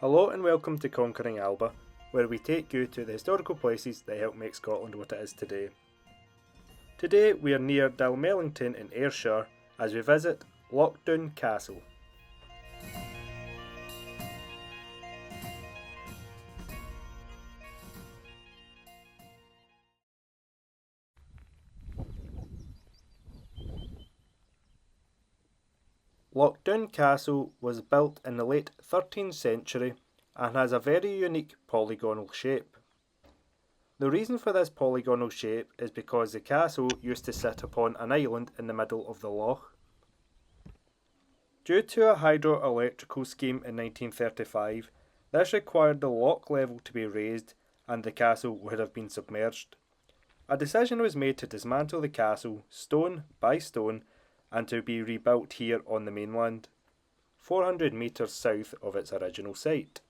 Hello and welcome to Conquering Alba, where we take you to the historical places that help make Scotland what it is today. Today we are near Dalmellington in Ayrshire as we visit Loch Doon Castle. Loch Doon Castle was built in the late 13th century and has a very unique polygonal shape. The reason for this polygonal shape is because the castle used to sit upon an island in the middle of the loch. Due to a hydroelectrical scheme in 1935, this required the loch level to be raised and the castle would have been submerged. A decision was made to dismantle the castle stone by stone and to be rebuilt here on the mainland, 400 metres south of its original site.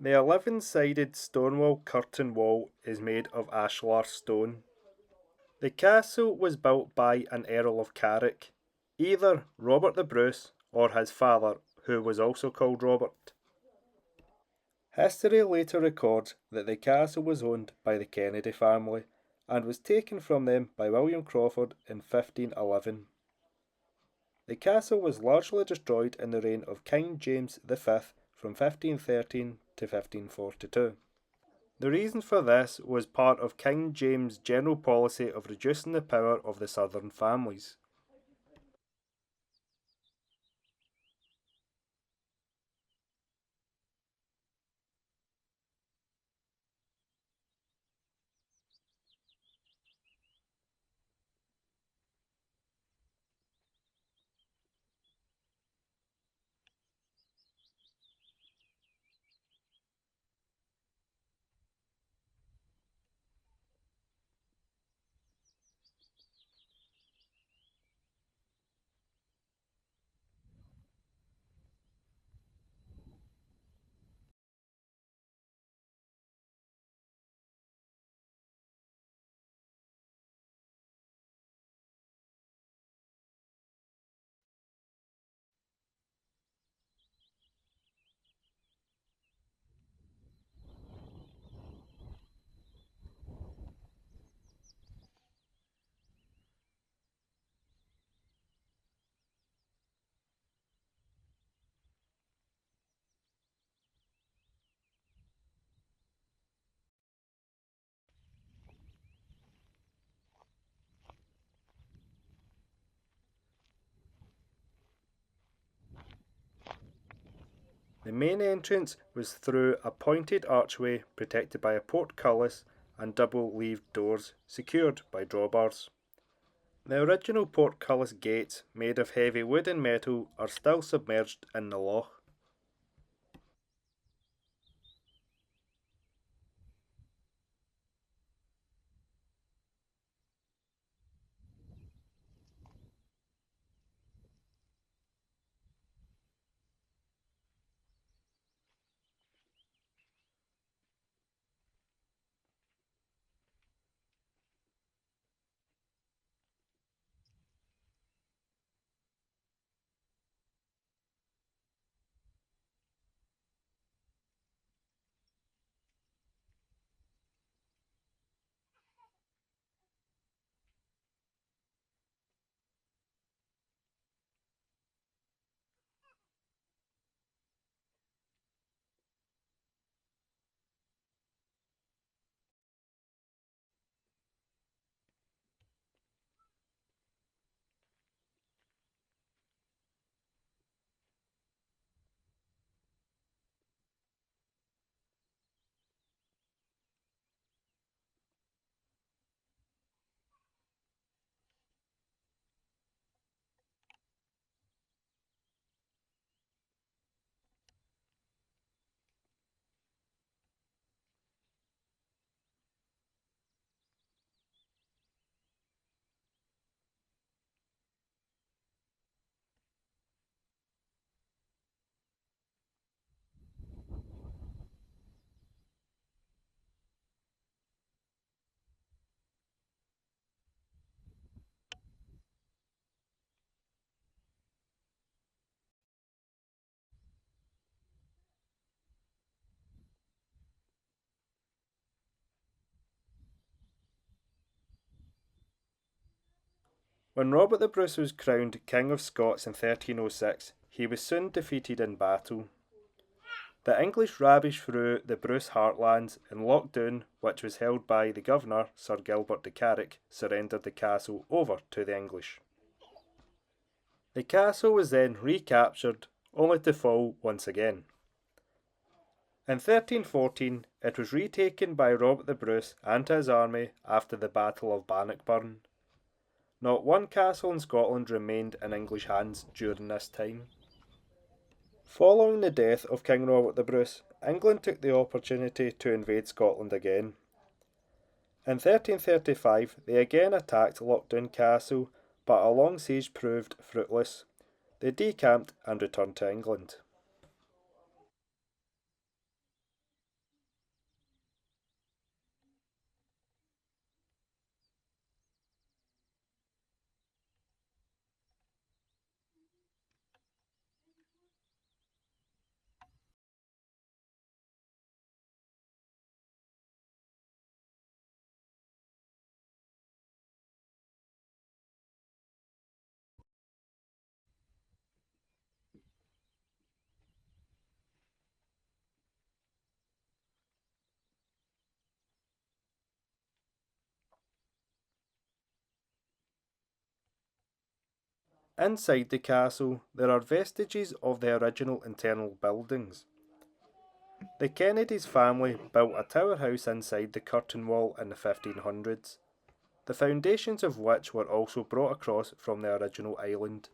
The 11-sided stonewall curtain wall is made of ashlar stone. The castle was built by an Earl of Carrick, either Robert the Bruce or his father, who was also called Robert. History later records that the castle was owned by the Kennedy family and was taken from them by William Crawford in 1511. The castle was largely destroyed in the reign of King James V from 1513 to 1542. The reason for this was part of King James' general policy of reducing the power of the southern families. The main entrance was through a pointed archway protected by a portcullis and double-leaved doors secured by drawbars. The original portcullis gates, made of heavy wood and metal, are still submerged in the loch. When Robert the Bruce was crowned King of Scots in 1306, he was soon defeated in battle. The English ravaged through the Bruce heartlands, and Loch Doon, which was held by the governor, Sir Gilbert de Carrick, surrendered the castle over to the English. The castle was then recaptured, only to fall once again. In 1314, it was retaken by Robert the Bruce and his army after the Battle of Bannockburn. Not one castle in Scotland remained in English hands during this time. Following the death of King Robert the Bruce, England took the opportunity to invade Scotland again. In 1335, they again attacked Loch Doon Castle, but a long siege proved fruitless. They decamped and returned to England. Inside the castle, there are vestiges of the original internal buildings. The Kennedy's family built a tower house inside the curtain wall in the 1500s, the foundations of which were also brought across from the original island.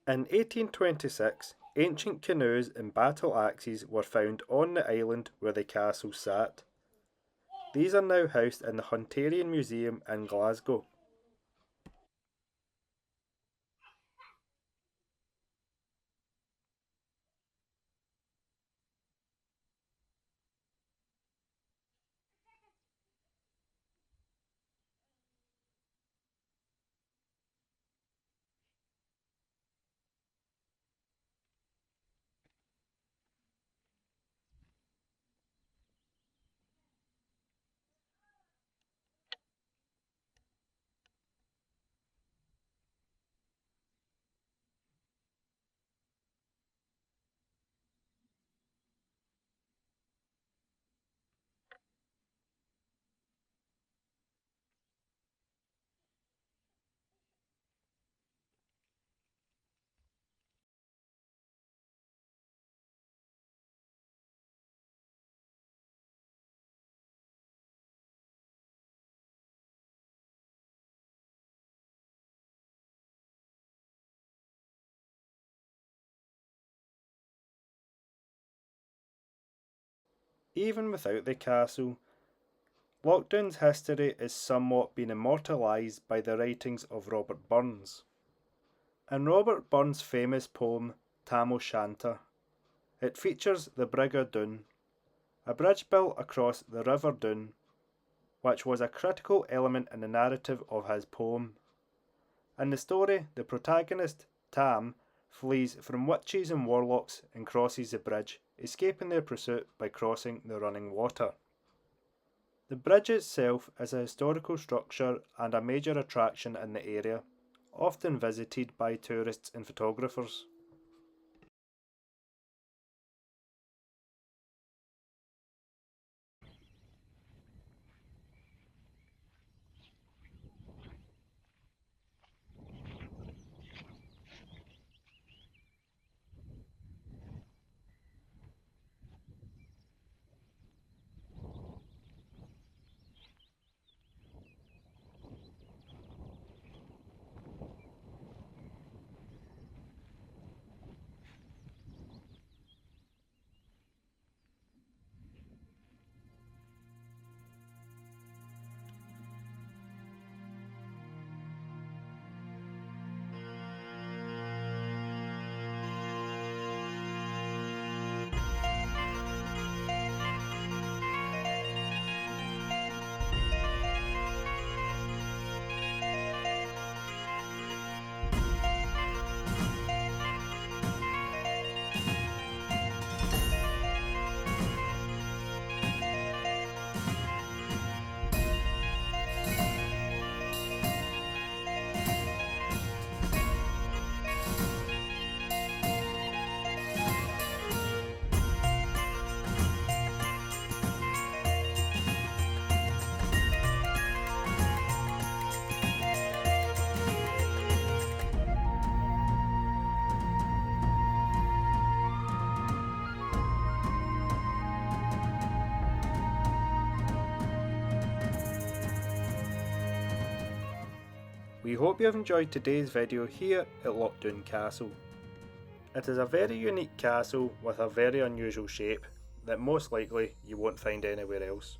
In 1826, ancient canoes and battle axes were found on the island where the castle sat. These are now housed in the Hunterian Museum in Glasgow. Even without the castle, Loch Doon's history is somewhat been immortalised by the writings of Robert Burns. In Robert Burns' famous poem Tam O'Shanter, it features the Brig o' Doon, a bridge built across the River Doon, which was a critical element in the narrative of his poem. In the story, the protagonist, Tam, flees from witches and warlocks and crosses the bridge, escaping their pursuit by crossing the running water. The bridge itself is a historical structure and a major attraction in the area, often visited by tourists and photographers. We hope you have enjoyed today's video here at Loch Doon Castle. It is a very unique castle with a very unusual shape that most likely you won't find anywhere else.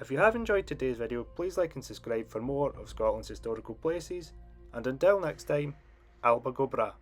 If you have enjoyed today's video, please like and subscribe for more of Scotland's historical places, and until next time, Alba go bra.